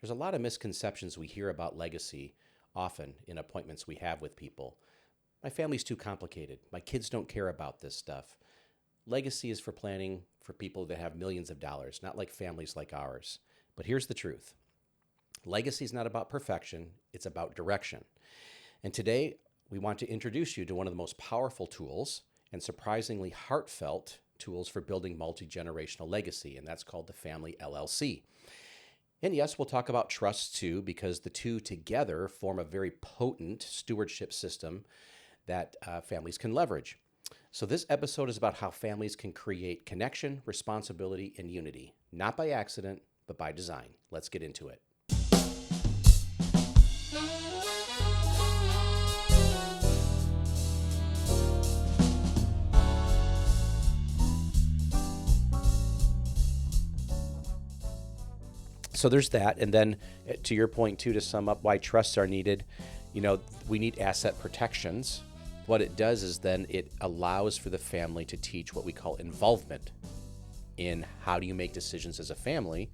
There's a lot of misconceptions we hear about legacy often in appointments we have with people. My family's too complicated. My kids don't care about this stuff. Legacy is for planning for people that have millions of dollars, not like families like ours. But here's the truth. Legacy is not about perfection, it's about direction. And today, we want to introduce you to one of the most powerful tools and surprisingly heartfelt tools for building multi-generational legacy, and that's called the Family LLC. And yes, we'll talk about trusts too, because the two together form a very potent stewardship system that families can leverage. So this episode is about how families can create connection, responsibility, and unity, not by accident, but by design. Let's get into it. So there's that. And then to your point too, to sum up why trusts are needed, we need asset protections. What it does is then it allows for the family to teach what we call involvement in how do you make decisions as a family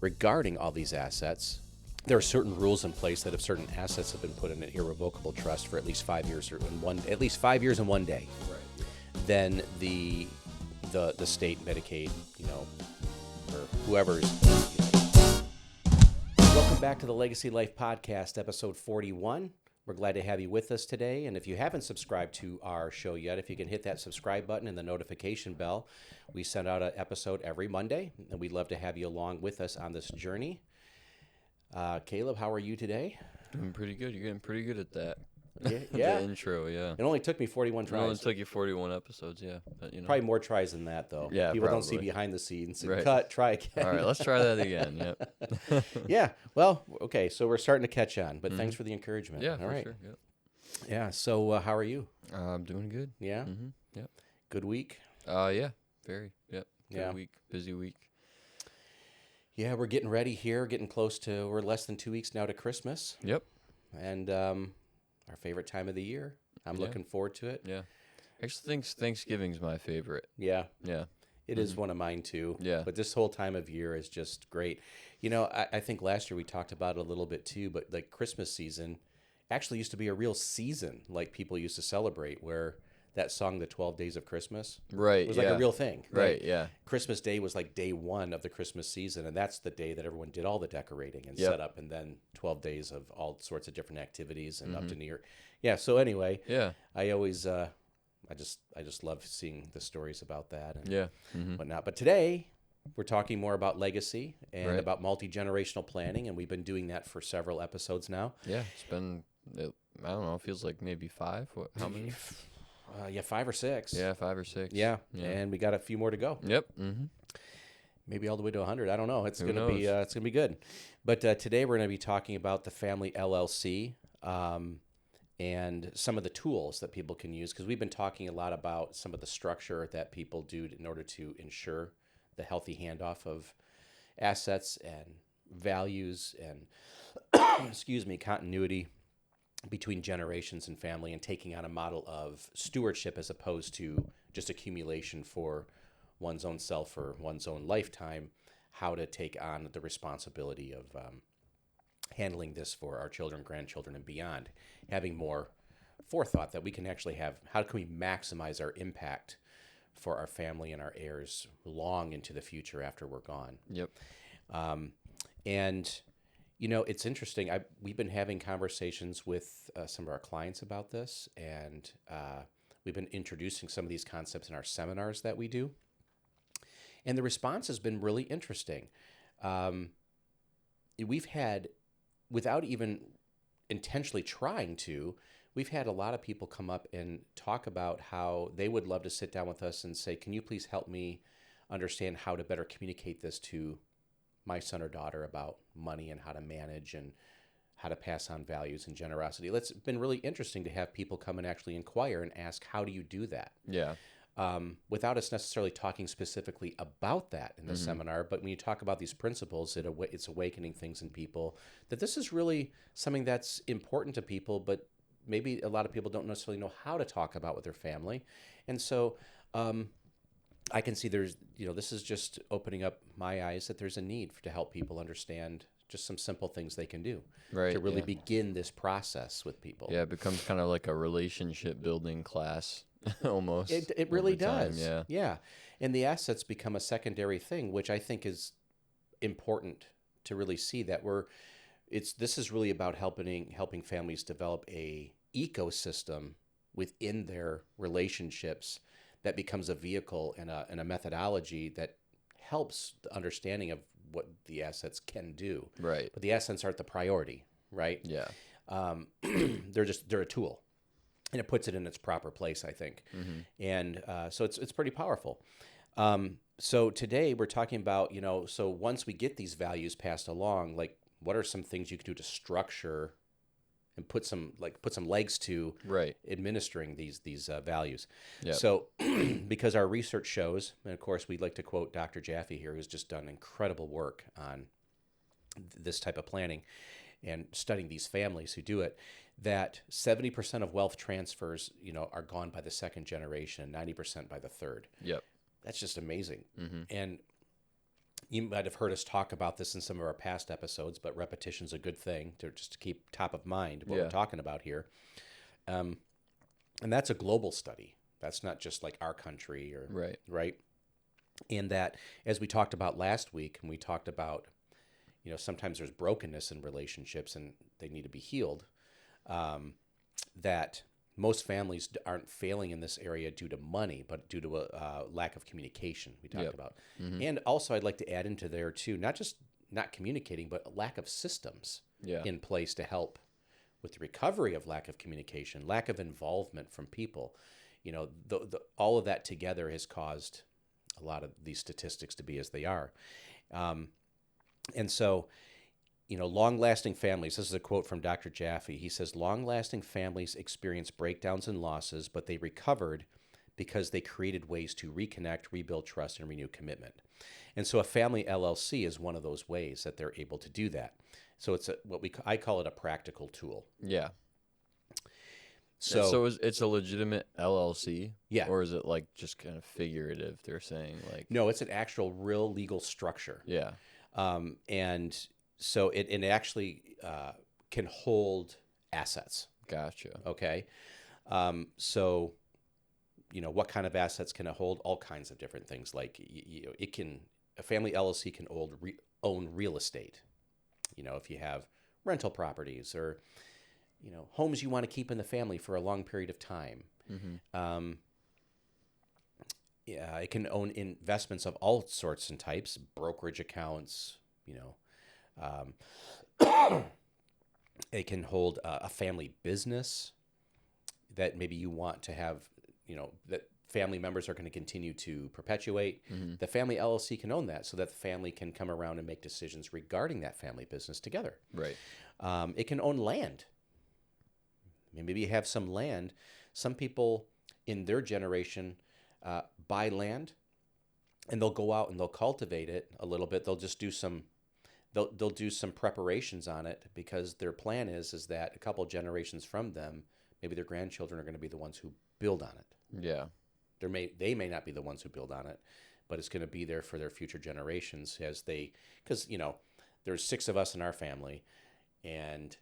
regarding all these assets. There are certain rules in place that if certain assets have been put in an irrevocable trust for at least 5 years or at least 5 years and 1 day, right, then the state, Medicaid, or whoever's. Welcome back to the Legacy Life Podcast, episode 41. We're glad to have you with us today. And if you haven't subscribed to our show yet, if you can hit that subscribe button and the notification bell, we send out an episode every Monday, and we'd love to have you along with us on this journey. Caleb, how are you today? Doing pretty good. You're getting pretty good at that. Yeah. The intro, yeah. It only took me 41 tries. It only took you 41 episodes, yeah. But, Probably more tries than that, though. Yeah, People probably don't see behind the scenes. Right. Cut, try again. All right, let's try that again, yep. Yeah, well, okay, so we're starting to catch on, but thanks for the encouragement. Yeah, All for right. sure, yep. Yeah, so how are you? I'm doing good. Yeah? Mm-hmm, yep. Good week? Yeah, very, yep. Good week, busy week. Yeah, we're getting ready here, we're less than 2 weeks now to Christmas. Yep. And our favorite time of the year. I'm looking forward to it. Yeah. Actually, Thanksgiving's my favorite. Yeah. Yeah. It is one of mine too. Yeah. But this whole time of year is just great. I think last year we talked about it a little bit too, but like Christmas season actually used to be a real season like people used to celebrate, where that song, The 12 Days of Christmas, right, was like a real thing. Right, yeah. Christmas Day was like day one of the Christmas season, and that's the day that everyone did all the decorating and set up, and then 12 days of all sorts of different activities and up to New Year. Yeah, so anyway, I always, I just love seeing the stories about that and whatnot. But today, we're talking more about legacy and about multi-generational planning, and we've been doing that for several episodes now. Yeah, it's been, I don't know, it feels like maybe 5. How many? 5 or 6. Yeah, 5 or 6. Yeah, and we got a few more to go. Yep. Mm-hmm. Maybe all the way to 100. I don't know. It's Who gonna knows? It's gonna be good. But today we're gonna be talking about the Family LLC and some of the tools that people can use, because we've been talking a lot about some of the structure that people do in order to ensure the healthy handoff of assets and values and continuity between generations and family, and taking on a model of stewardship as opposed to just accumulation for one's own self or one's own lifetime, how to take on the responsibility of handling this for our children, grandchildren, and beyond, having more forethought that we can actually have. How can we maximize our impact for our family and our heirs long into the future after we're gone? Yep. And it's interesting. We've been having conversations with some of our clients about this, and we've been introducing some of these concepts in our seminars that we do. And the response has been really interesting. We've had, without even intentionally trying to, we've had a lot of people come up and talk about how they would love to sit down with us and say, can you please help me understand how to better communicate this to my son or daughter about money and how to manage and how to pass on values and generosity. It's been really interesting to have people come and actually inquire and ask, how do you do that? Yeah. Without us necessarily talking specifically about that in the seminar, but when you talk about these principles, it's awakening things in people, that this is really something that's important to people, but maybe a lot of people don't necessarily know how to talk about with their family. And so I can see this is just opening up my eyes that there's a need to help people understand just some simple things they can do Right. to really Yeah. begin this process with people. Yeah. It becomes kind of like a relationship building class almost. It really over time. does. Yeah. Yeah. And the assets become a secondary thing, which I think is important to really see that this is really about helping families develop a ecosystem within their relationships that becomes a vehicle and a methodology that helps the understanding of what the assets can do. Right. But the assets aren't the priority, right? Yeah. They're a tool, and it puts it in its proper place, I think. Mm-hmm. And so it's pretty powerful. So today we're talking about, so once we get these values passed along, like what are some things you can do to structure and put some legs to Right. administering these values. Yep. So because our research shows, and of course we'd like to quote Dr. Jaffe here, who's just done incredible work on this type of planning and studying these families who do it, that 70% of wealth transfers, are gone by the second generation, 90% by the third. Yep. That's just amazing. Mm-hmm. And you might have heard us talk about this in some of our past episodes, but repetition's a good thing to keep top of mind what we're talking about here. And that's a global study. That's not just like our country or right. And that, as we talked about last week, and we talked about, sometimes there's brokenness in relationships and they need to be healed. That most families aren't failing in this area due to money, but due to a lack of communication we talked about. Mm-hmm. And also I'd like to add into there too, not just not communicating, but a lack of systems in place to help with the recovery of lack of communication, lack of involvement from people. All of that together has caused a lot of these statistics to be as they are. And so, long-lasting families, this is a quote from Dr. Jaffe. He says, long-lasting families experience breakdowns and losses, but they recovered because they created ways to reconnect, rebuild trust, and renew commitment. And so a family LLC is one of those ways that they're able to do that. So it's I call it a practical tool. Yeah. So it's a legitimate LLC? Yeah. Or is it like just kind of figurative? They're saying like... No, it's an actual real legal structure. Yeah. And so it actually can hold assets. Gotcha. Okay. So, what kind of assets can it hold? All kinds of different things. Like, a family LLC can own real estate. If you have rental properties or, homes you want to keep in the family for a long period of time. Mm-hmm. It can own investments of all sorts and types, brokerage accounts, it can hold a family business that maybe you want to have, that family members are going to continue to perpetuate. Mm-hmm. The family LLC can own that so that the family can come around and make decisions regarding that family business together. Right. It can own land. Maybe you have some land. Some people in their generation buy land and they'll go out and they'll cultivate it a little bit. They'll just do some preparations on it because their plan is that a couple generations from them, maybe their grandchildren are going to be the ones who build on it. Yeah. They may not be the ones who build on it, but it's going to be there for their future generations because there's 6 of us in our family, and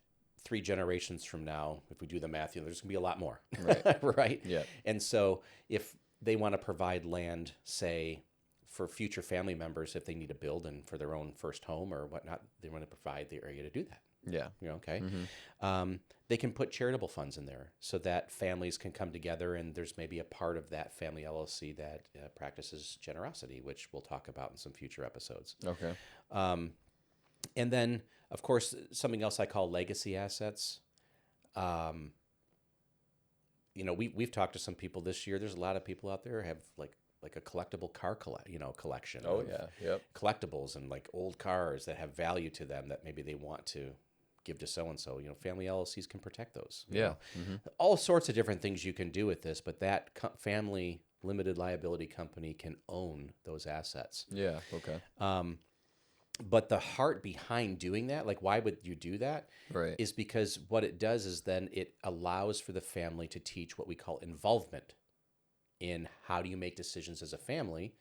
3 generations from now, if we do the math, there's going to be a lot more. Right. Right. Yeah. And so if they want to provide land, say, for future family members, if they need to build and for their own first home or whatnot, they want to provide the area to do that. Yeah. Okay. Mm-hmm. They can put charitable funds in there so that families can come together, and there's maybe a part of that family LLC that practices generosity, which we'll talk about in some future episodes. Okay. And then, of course, something else I call legacy assets. We've talked to some people this year. There's a lot of people out there who have like a collectible car collection. Oh, of yeah. Yep. collectibles and like old cars that have value to them that maybe they want to give to so-and-so. Family LLCs can protect those. Yeah. Mm-hmm. All sorts of different things you can do with this, but that family limited liability company can own those assets. Yeah. Okay. But the heart behind doing that, like why would you do that? Right. Is because what it does is then it allows for the family to teach what we call involvement in how do you make decisions as a family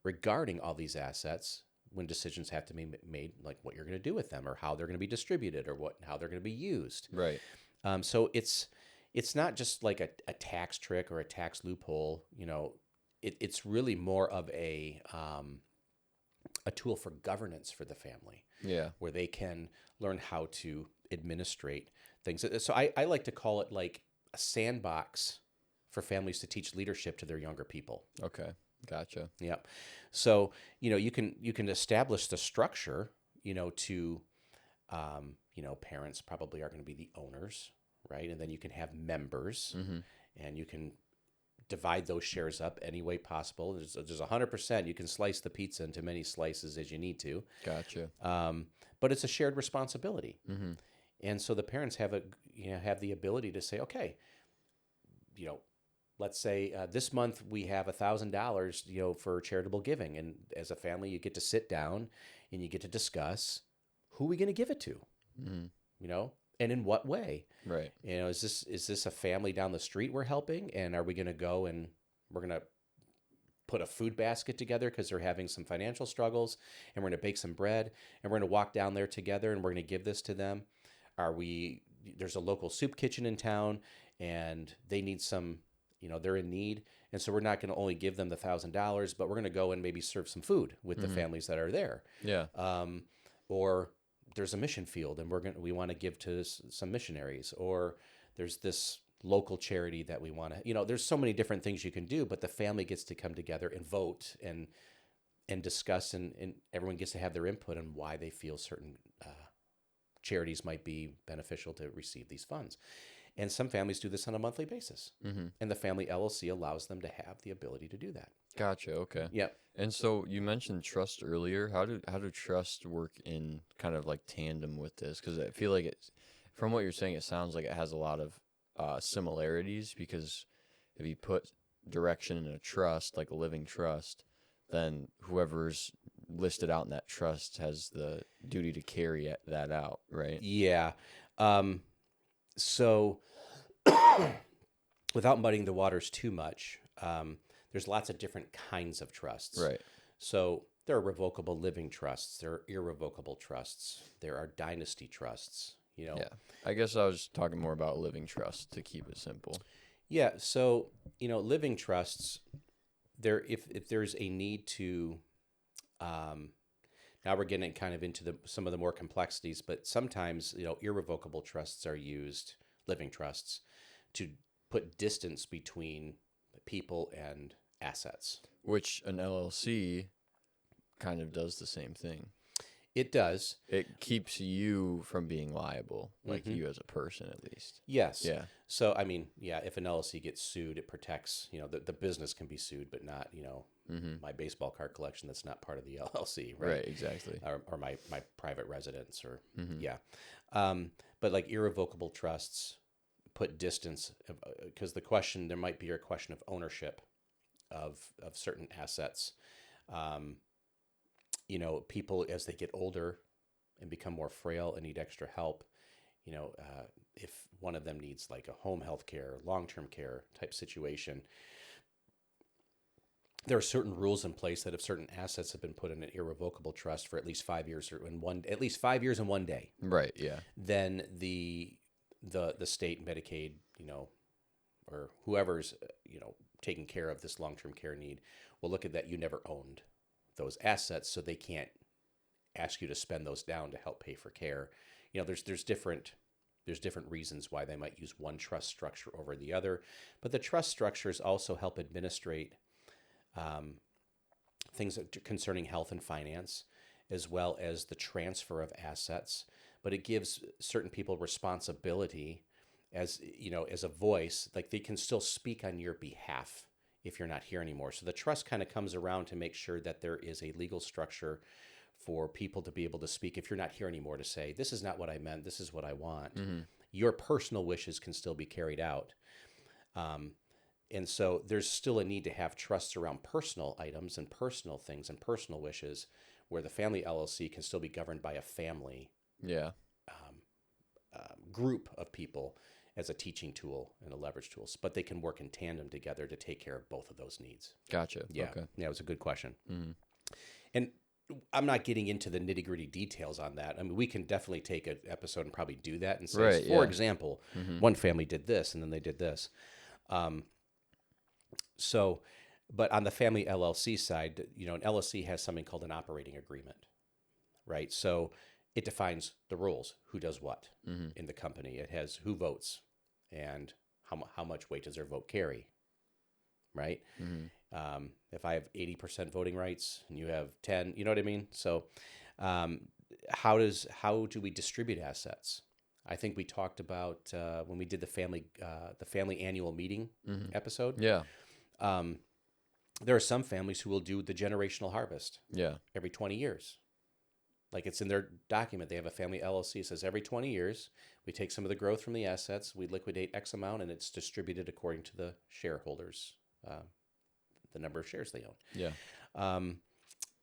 regarding all these assets when decisions have to be made, like what you're going to do with them or how they're going to be distributed or how they're going to be used. Right. So it's not just like a tax trick or a tax loophole. It's really more of a tool for governance for the family. Yeah. Where they can learn how to administrate things. So I like to call it like a sandbox for families to teach leadership to their younger people. Okay. Gotcha. Yeah. So, you can establish the structure, to, parents probably are going to be the owners, right? And then you can have members, and you can divide those shares up any way possible. There's 100%. You can slice the pizza into many slices as you need to. Gotcha. But it's a shared responsibility. And so the parents have the ability to say, okay, let's say this month we have $1,000, for charitable giving, and as a family, you get to sit down and you get to discuss who are we going to give it to, and in what way. Right. Is this a family down the street we're helping, and are we going to go and we're going to put a food basket together because they're having some financial struggles, and we're going to bake some bread, and we're going to walk down there together, and we're going to give this to them? There's a local soup kitchen in town, and they need some. They're in need. And so we're not going to only give them the $1,000, but we're going to go and maybe serve some food with the families that are there. Yeah. Or there's a mission field and we want to give to some missionaries, or there's this local charity that we want to, there's so many different things you can do, but the family gets to come together and vote and discuss, and everyone gets to have their input on why they feel certain charities might be beneficial to receive these funds. And some families do this on a monthly basis. And the Family LLC allows them to have the ability to do that. Gotcha. Okay. Yep. And so you mentioned trust earlier. How do trust work in kind of like tandem with this? Because I feel like from what you're saying, it sounds like it has a lot of similarities, because if you put direction in a trust, like a living trust, then whoever's listed out in that trust has the duty to carry that out, right? Yeah. So without muddying the waters too much, there's lots of different kinds of trusts. Right. So there are revocable living trusts. There are irrevocable trusts. There are dynasty trusts. Yeah. I guess I was talking more about living trust to keep it simple. Yeah. So, living trusts, if there's a need to, now we're getting kind of into some of the more complexities, but sometimes, irrevocable trusts are used, living trusts, to put distance between people and assets. Which an LLC kind of does the same thing. It does. It keeps you from being liable, like you as a person at least. Yes. Yeah. So, if an LLC gets sued, it protects, the business can be sued, but not, my baseball card collection that's not part of the LLC, right? Right, exactly. Or my private residence, or, but like irrevocable trusts put distance, because there might be a question of ownership of certain assets. People, as they get older and become more frail and need extra help, if one of them needs like a home health care, long-term care type situation, there are certain rules in place that if certain assets have been put in an irrevocable trust for at least 5 years, or at least 5 years and 1 day, right? Yeah. Then the state, Medicaid, or whoever's taking care of this long-term care need will look at that you never owned those assets, so they can't ask you to spend those down to help pay for care. There's different reasons why they might use one trust structure over the other, but the trust structures also help administrate things concerning health and finance, as well as the transfer of assets. But it gives certain people responsibility as a voice, like they can still speak on your behalf if you're not here anymore. So the trust kind of comes around to make sure that there is a legal structure for people to be able to speak if you're not here anymore, to say, this is not what I meant, this is what I want. Your personal wishes can still be carried out. And so there's still a need to have trusts around personal items and personal things and personal wishes, where the Family LLC can still be governed by a family group of people as a teaching tool and a leverage tool, but they can work in tandem together to take care of both of those needs. Gotcha. Yeah. Okay. Yeah, it was a good question. And I'm not getting into the nitty gritty details on that. I mean, we can definitely take an episode and probably do that and say, Right, for yeah. example, Mm-hmm. one family did this and then they did this. Um, so, but on the family LLC side, an LLC has something called an operating agreement, right? So it defines the rules, who does what Mm-hmm. in the company. It has who votes and how much weight does their vote carry, right? Mm-hmm. If I have 80% voting rights and you have 10, you know what I mean? So um, how do we distribute assets? I think we talked about when we did the family annual meeting Mm-hmm. episode. Yeah. Um, there are some families who will do the generational harvest Yeah. every 20 years. Like it's in their document. They have a family LLC. It says every 20 years, we take some of the growth from the assets, we liquidate X amount, and it's distributed according to the shareholders, the number of shares they own. Yeah.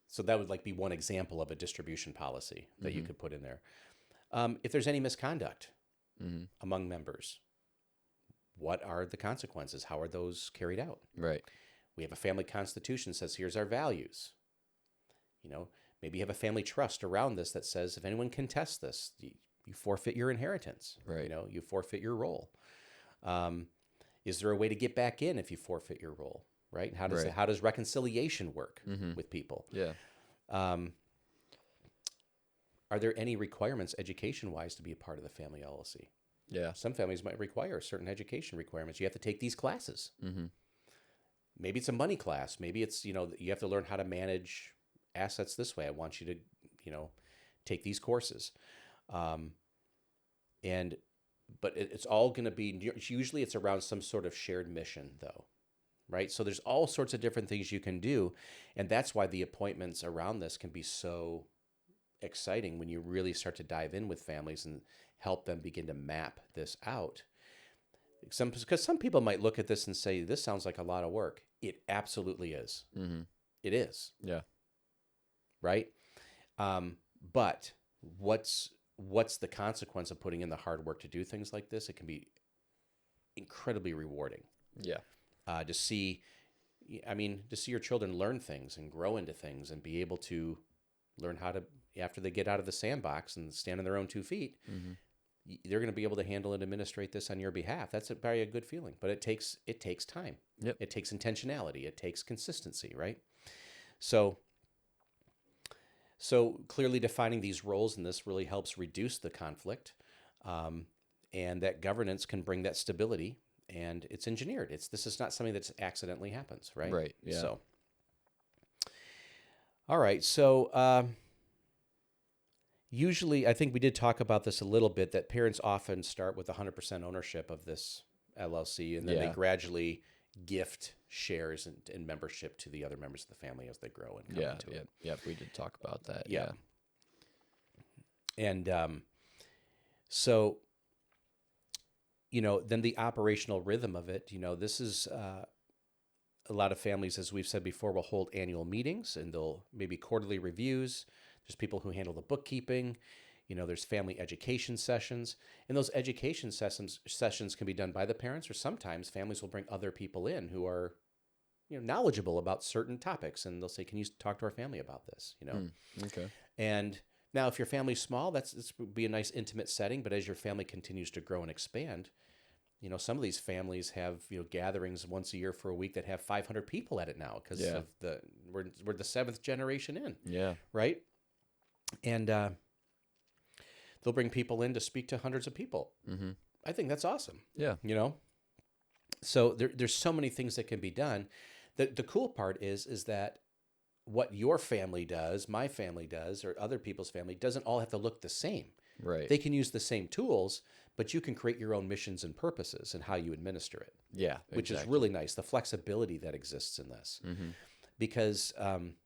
So that would be one example of a distribution policy that you Mm-hmm. could put in there. If there's any misconduct Mm-hmm. among members, what are the consequences? How are those carried out? Right. We have a family constitution that says, here's our values. Maybe you have a family trust around this that says, if anyone contests this, you forfeit your inheritance. Right. You forfeit your role. Is there a way to get back in if you forfeit your role? Right? How does reconciliation work Mm-hmm. with people? Yeah. Are there any requirements education-wise to be a part of the family LLC? Yeah. Some families might require certain education requirements. You have to take these classes. Mm-hmm. Maybe it's a money class. Maybe it's, you have to learn how to manage assets this way. I want you to, take these courses. But it's all going to be, usually it's around some sort of shared mission though, right? So there's all sorts of different things you can do. And that's why the appointments around this can be so exciting when you really start to dive in with families and help them begin to map this out. Because some people might look at this and say, this sounds like a lot of work. It absolutely is. Mm-hmm. It is. Yeah. Right? But what's the consequence of putting in the hard work to do things like this? It can be incredibly rewarding. Yeah. To see your children learn things and grow into things and be able to learn how to, after they get out of the sandbox and stand on their own 2 feet, Mm-hmm. they're going to be able to handle and administrate this on your behalf. That's very a good feeling, but it takes time. Yep. It takes intentionality. It takes consistency, right? So clearly defining these roles in this really helps reduce the conflict, and that governance can bring that stability, and it's engineered. This is not something that accidentally happens, right? Right. Yeah. So, all right. So usually, I think we did talk about this a little bit, that parents often start with 100% ownership of this LLC, and then they Yeah. gradually gift shares and membership to the other members of the family as they grow and come Yeah. into Yep. it. Yep. We did talk about that. Yeah. And so, then the operational rhythm of it, this is a lot of families, as we've said before, will hold annual meetings and they'll maybe quarterly reviews. There's people who handle the bookkeeping. There's family education sessions, and those education sessions can be done by the parents, or sometimes families will bring other people in who are, knowledgeable about certain topics, and they'll say, "Can you talk to our family about this?" Okay. And now, if your family's small, this would be a nice intimate setting. But as your family continues to grow and expand, some of these families have gatherings once a year for a week that have 500 people at it now because Yeah. of we're the 7th generation in, Yeah. right? And they'll bring people in to speak to hundreds of people. Mm-hmm. I think that's awesome. Yeah. So there's so many things that can be done. The cool part is that what your family does, my family does, or other people's family doesn't all have to look the same. Right. They can use the same tools, but you can create your own missions and purposes and how you administer it, Yeah. which is exactly. really nice. The flexibility that exists in this, Mm-hmm. because I'm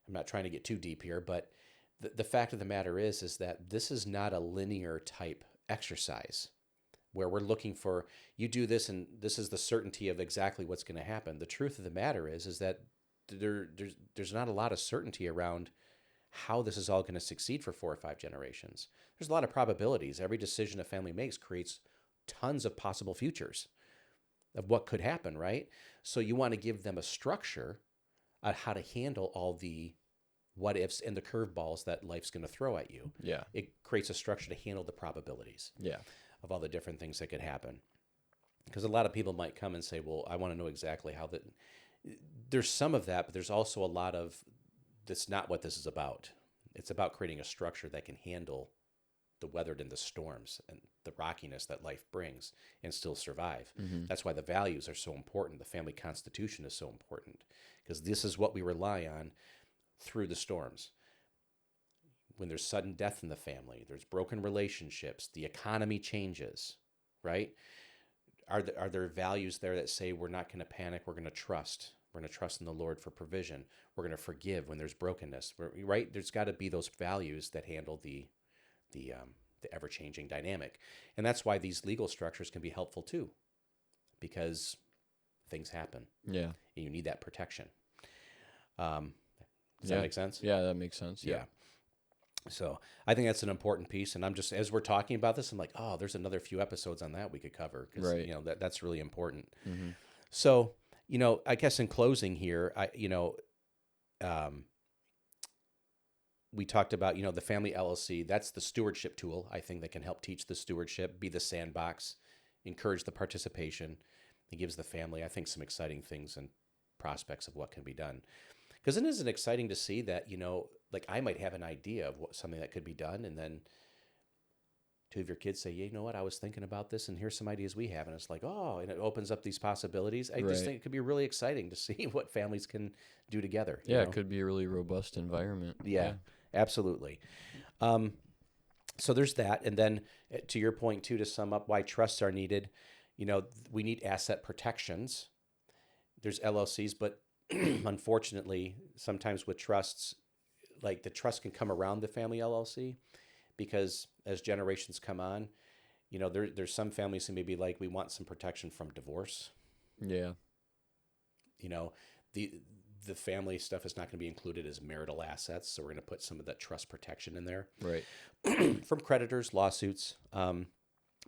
not trying to get too deep here, but the fact of the matter is that this is not a linear type exercise where we're looking for, you do this and this is the certainty of exactly what's going to happen. The truth of the matter is that there's not a lot of certainty around how this is all going to succeed for 4 or 5 generations. There's a lot of probabilities. Every decision a family makes creates tons of possible futures of what could happen, right? So you want to give them a structure on how to handle all the what ifs and the curveballs that life's going to throw at you. Yeah. It creates a structure to handle the probabilities Yeah. of all the different things that could happen. Because a lot of people might come and say, well, I want to know exactly how that. There's some of that, but there's also a lot of that's not what this is about. It's about creating a structure that can handle the weathered and the storms and the rockiness that life brings and still survive. That's why the values are so important. The family constitution is so important because this is what we rely on through the storms. When there's sudden death in the family, there's broken relationships, the economy changes, right? Are there values there that say we're not going to panic, we're going to trust? We're going to trust in the Lord for provision. We're going to forgive when there's brokenness, right? There's got to be those values that handle the ever-changing dynamic. And that's why these legal structures can be helpful too, because things happen. Yeah. And you need that protection. Does that make sense? Yeah, that makes sense. Yeah. So I think that's an important piece. And I'm just, as we're talking about this, I'm like, oh, there's another few episodes on that we could cover. Because, Right. that's really important. So, I guess in closing here, we talked about, the Family LLC. That's the stewardship tool, I think, that can help teach the stewardship, be the sandbox, encourage the participation. It gives the family, I think, some exciting things and prospects of what can be done. Because isn't it exciting to see that, like I might have an idea of something that could be done, and then two of your kids say, yeah, you know what, I was thinking about this, and here's some ideas we have. And it's like, oh, and it opens up these possibilities. I just think it could be really exciting to see what families can do together. Yeah, it could be a really robust environment. Yeah, absolutely. So there's that. And then to your point, too, to sum up why trusts are needed, we need asset protections. There's LLCs, but unfortunately, sometimes with trusts, like the trust can come around the family LLC because as generations come on, there's some families who may be like, we want some protection from divorce. Yeah. The family stuff is not going to be included as marital assets, so we're going to put some of that trust protection in there. Right. From creditors, lawsuits,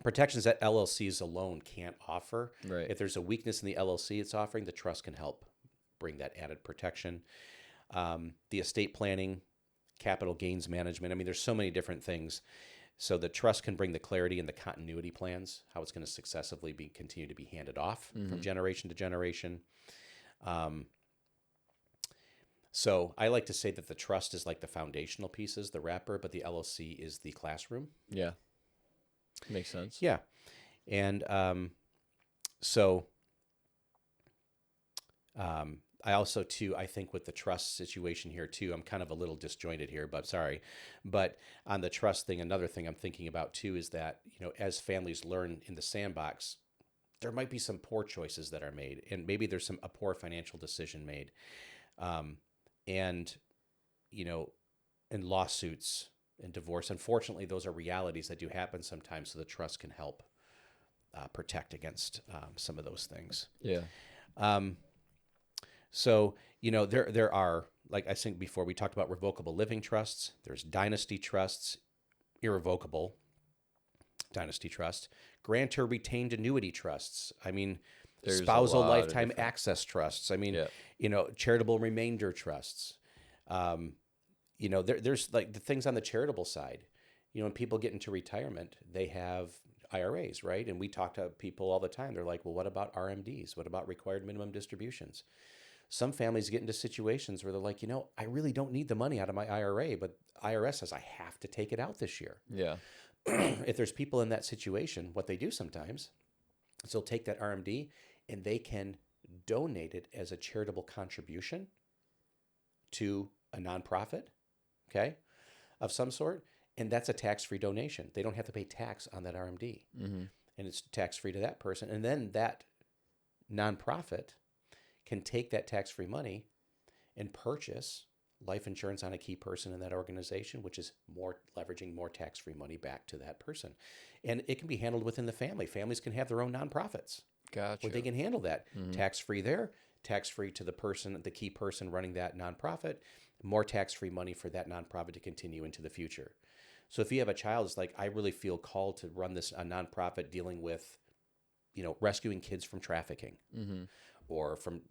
protections that LLCs alone can't offer. Right. If there's a weakness in the LLC it's offering, the trust can help bring that added protection. The estate planning, capital gains management. I mean, there's so many different things. So the trust can bring the clarity and the continuity plans, how it's going to successively continue to be handed off from generation to generation. So I like to say that the trust is like the foundational pieces, the wrapper, but the LLC is the classroom. Yeah. Makes sense. Yeah. And I also, too, I think with the trust situation here, too, I'm kind of a little disjointed here, but sorry. But on the trust thing, another thing I'm thinking about, too, is that, as families learn in the sandbox, there might be some poor choices that are made, and maybe there's a poor financial decision made. And lawsuits and divorce, unfortunately, those are realities that do happen sometimes, so the trust can help protect against some of those things. Yeah. So, there are, like I think before, we talked about revocable living trusts. There's dynasty trusts, irrevocable dynasty trust, grantor retained annuity trusts. I mean, There's spousal a lot of lifetime different- access trusts. I mean, Yeah. Charitable remainder trusts. There's like the things on the charitable side. When people get into retirement, they have IRAs, right? And we talk to people all the time. They're like, well, what about RMDs? What about required minimum distributions? Some families get into situations where they're like, I really don't need the money out of my IRA, but IRS says I have to take it out this year. Yeah. If there's people in that situation, what they do sometimes is they'll take that RMD and they can donate it as a charitable contribution to a nonprofit, okay, of some sort. And that's a tax-free donation. They don't have to pay tax on that RMD. And it's tax-free to that person. And then that nonprofit can take that tax-free money and purchase life insurance on a key person in that organization, which is leveraging more tax-free money back to that person. And it can be handled within the family. Families can have their own nonprofits. Gotcha. Where they can handle that. Tax-free there, tax-free to the key person running that nonprofit, more tax-free money for that nonprofit to continue into the future. So if you have a child that's like, I really feel called to run a nonprofit dealing with, rescuing kids from trafficking or from,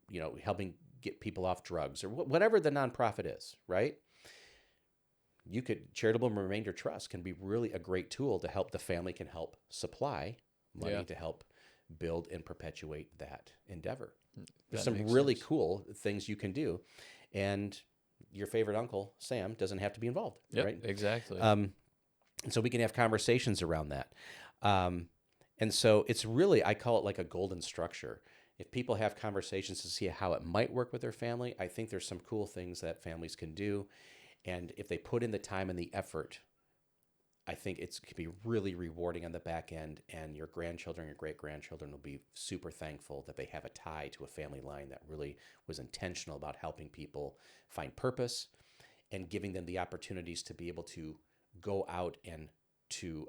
helping get people off drugs or whatever the nonprofit is, right? charitable remainder trust can be really a great tool to help the family can help supply money Yeah. to help build and perpetuate that endeavor. There's That some makes really sense. cool things you can do, and your favorite uncle Sam doesn't have to be involved, Yep, right? exactly. And so we can have conversations around that. And so it's really, I call it like a golden structure. If people have conversations to see how it might work with their family, I think there's some cool things that families can do. And if they put in the time and the effort, I think it can be really rewarding on the back end. And your grandchildren, your great grandchildren will be super thankful that they have a tie to a family line that really was intentional about helping people find purpose and giving them the opportunities to be able to go out and to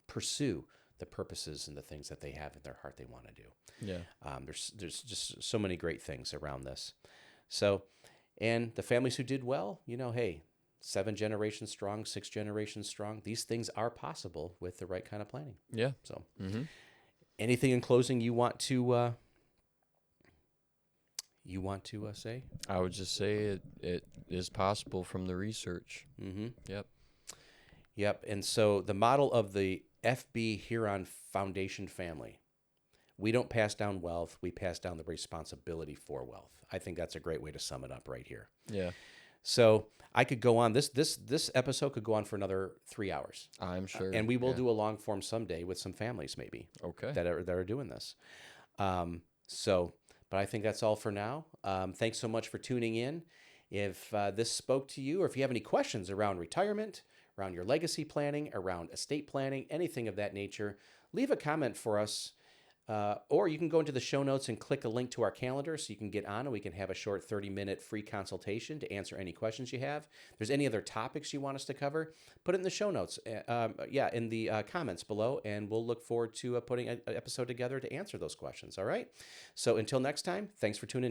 pursue the purposes and the things that they have in their heart they want to do. Yeah. There's just so many great things around this. So, and the families who did well, hey, 7 generations strong, 6 generations strong. These things are possible with the right kind of planning. Yeah. So, Mm-hmm. anything in closing you want to say? I would just say it is possible from the research. Mm-hmm. Yep. Yep. And so the model of the FB Huron Foundation family, we don't pass down wealth. We pass down the responsibility for wealth. I think that's a great way to sum it up right here. Yeah. So I could go on. This episode could go on for another 3 hours. I'm sure. And we will do a long form someday with some families maybe Okay. that are doing this. But I think that's all for now. Thanks so much for tuning in. If this spoke to you, or if you have any questions around retirement, around your legacy planning, around estate planning, anything of that nature, leave a comment for us. Or you can go into the show notes and click a link to our calendar so you can get on and we can have a short 30-minute free consultation to answer any questions you have. If there's any other topics you want us to cover, put it in the show notes, in the comments below, and we'll look forward to putting an episode together to answer those questions, all right? So until next time, thanks for tuning in.